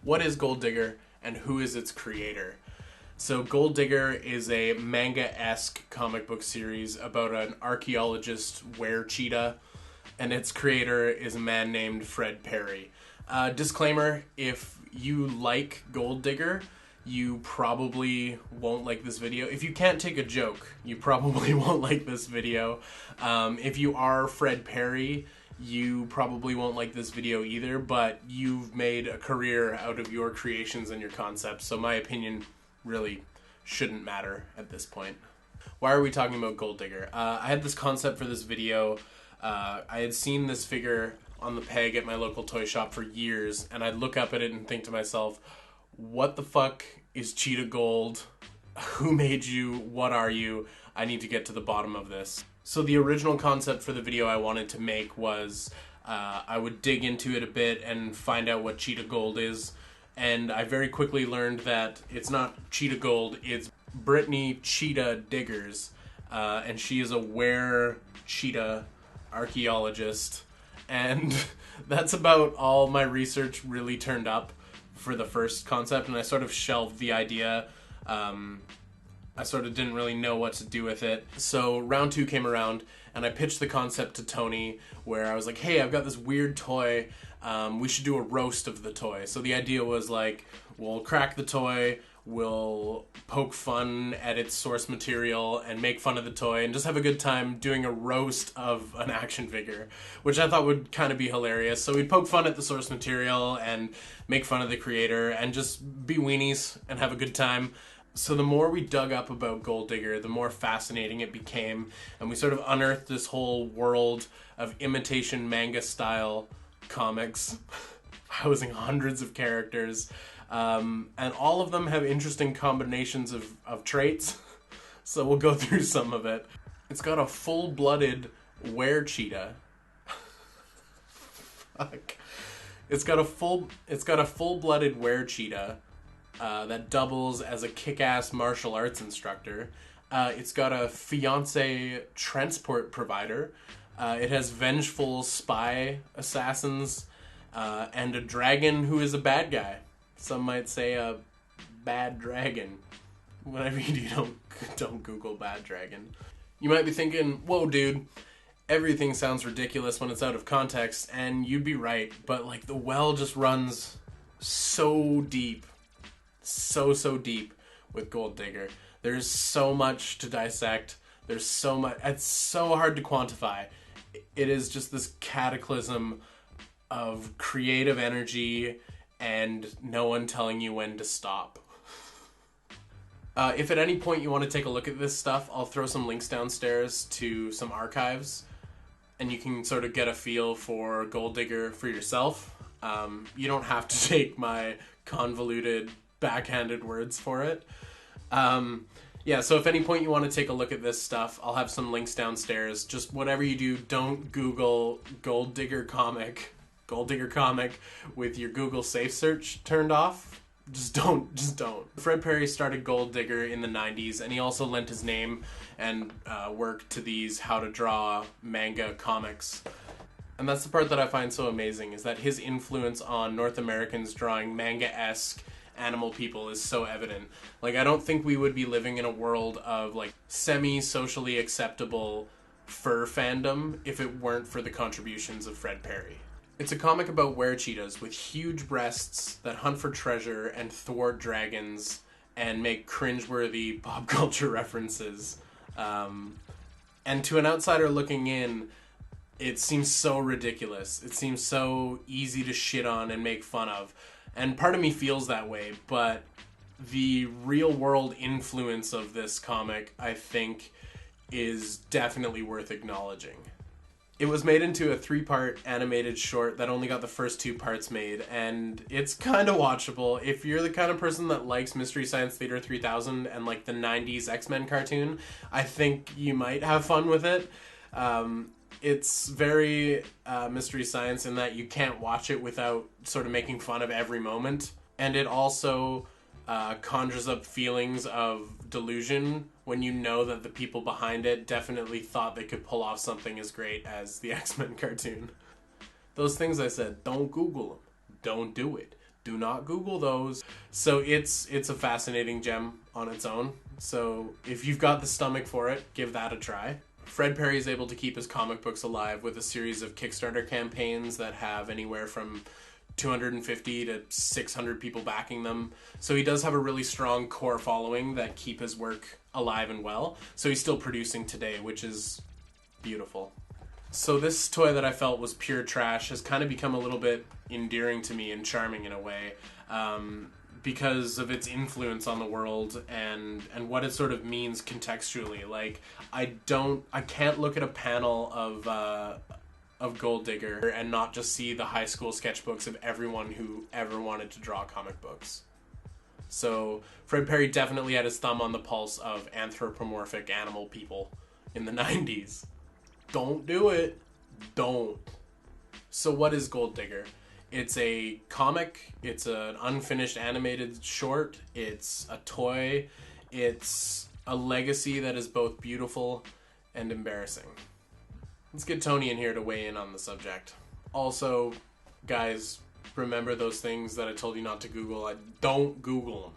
What is Gold Digger and who is its creator? So Gold Digger is a manga-esque comic book series about an archaeologist were-cheetah, and its creator is a man named Fred Perry. Disclaimer, if you like Gold Digger, you probably won't like this video. If you can't take a joke, you probably won't like this video. If you are Fred Perry, you probably won't like this video either, but you've made a career out of your creations and your concepts, so my opinion really shouldn't matter at this point. Why are we talking about Gold Digger? I had this concept for this video. I had seen this figure on the peg at my local toy shop for years, and I'd look up at it and think to myself, what the fuck is Cheetah Gold? Who made you? What are you? I need to get to the bottom of this. So the original concept for the video I wanted to make was I would dig into it a bit and find out what Cheetah Gold is. And I very quickly learned that it's not Cheetah Gold, it's Brittany Cheetah Diggers. And she is a were-cheetah archaeologist. And that's about all my research really turned up for the first concept, and I sort of shelved the idea. I sort of didn't really know what to do with it. So round 2 came around, and I pitched the concept to Tony, where I was like, hey, I've got this weird toy. We should do a roast of the toy. So the idea was like, we'll crack the toy, we'll poke fun at its source material and make fun of the toy and just have a good time doing a roast of an action figure, which I thought would kind of be hilarious. So we'd poke fun at the source material and make fun of the creator and just be weenies and have a good time. So the more we dug up about Gold Digger, the more fascinating it became, and we sort of unearthed this whole world of imitation manga-style comics, housing hundreds of characters, and all of them have interesting combinations of traits, so we'll go through some of it. It's got a full-blooded were-cheetah. Fuck. It's got a full-blooded were-cheetah that doubles as a kick-ass martial arts instructor. It's got a fiancé transport provider. It has vengeful spy assassins, and a dragon who is a bad guy. Some might say a bad dragon. Whatever you do, don't Google bad dragon. You might be thinking, whoa dude, everything sounds ridiculous when it's out of context, and you'd be right, but like the well just runs so deep. So deep with Gold Digger. There's so much to dissect. There's so much. It's so hard to quantify. It is just this cataclysm of creative energy and no one telling you when to stop. If at any point you want to take a look at this stuff, I'll throw some links downstairs to some archives, and you can sort of get a feel for Gold Digger for yourself. You don't have to take my convoluted backhanded words for it. Yeah, so if at any point you want to take a look at this stuff, I'll have some links downstairs. Just whatever you do, don't Google Gold Digger comic with your Google safe search turned off. Just don't. Fred Perry started Gold Digger in the 90s, and he also lent his name and work to these how to draw manga comics. And that's the part that I find so amazing, is that his influence on North Americans drawing manga-esque animal people is so evident. Like, I don't think we would be living in a world of like semi-socially acceptable fur fandom if it weren't for the contributions of Fred Perry. It's a comic about were-cheetahs with huge breasts that hunt for treasure and thwart dragons and make cringeworthy pop culture references. And to an outsider looking in, it seems so ridiculous. It seems so easy to shit on and make fun of. And part of me feels that way, but the real world influence of this comic, I think, is definitely worth acknowledging. It was made into a 3-part animated short that only got the first 2 parts made, and it's kind of watchable. If you're the kind of person that likes Mystery Science Theater 3000 and like the 90s X-Men cartoon, I think you might have fun with it. It's very Mystery Science in that you can't watch it without sort of making fun of every moment. And it also conjures up feelings of delusion when you know that the people behind it definitely thought they could pull off something as great as the X-Men cartoon. Those things I said, don't Google them. Don't do it. Do not Google those. So it's a fascinating gem on its own. So if you've got the stomach for it, give that a try. Fred Perry is able to keep his comic books alive with a series of Kickstarter campaigns that have anywhere from 250 to 600 people backing them. So he does have a really strong core following that keep his work alive and well. So he's still producing today, which is beautiful. So this toy that I felt was pure trash has kind of become a little bit endearing to me and charming in a way, because of its influence on the world and what it sort of means contextually. Like, I can't look at a panel of Gold Digger and not just see the high school sketchbooks of everyone who ever wanted to draw comic books. So Fred Perry definitely had his thumb on the pulse of anthropomorphic animal people in the 90s. Don't do it. Don't. So what is Gold Digger? It's a comic. It's an unfinished animated short. It's a toy. It's a legacy that is both beautiful and embarrassing. Let's get Tony in here to weigh in on the subject. Also, guys, remember those things that I told you not to Google. Don't Google them.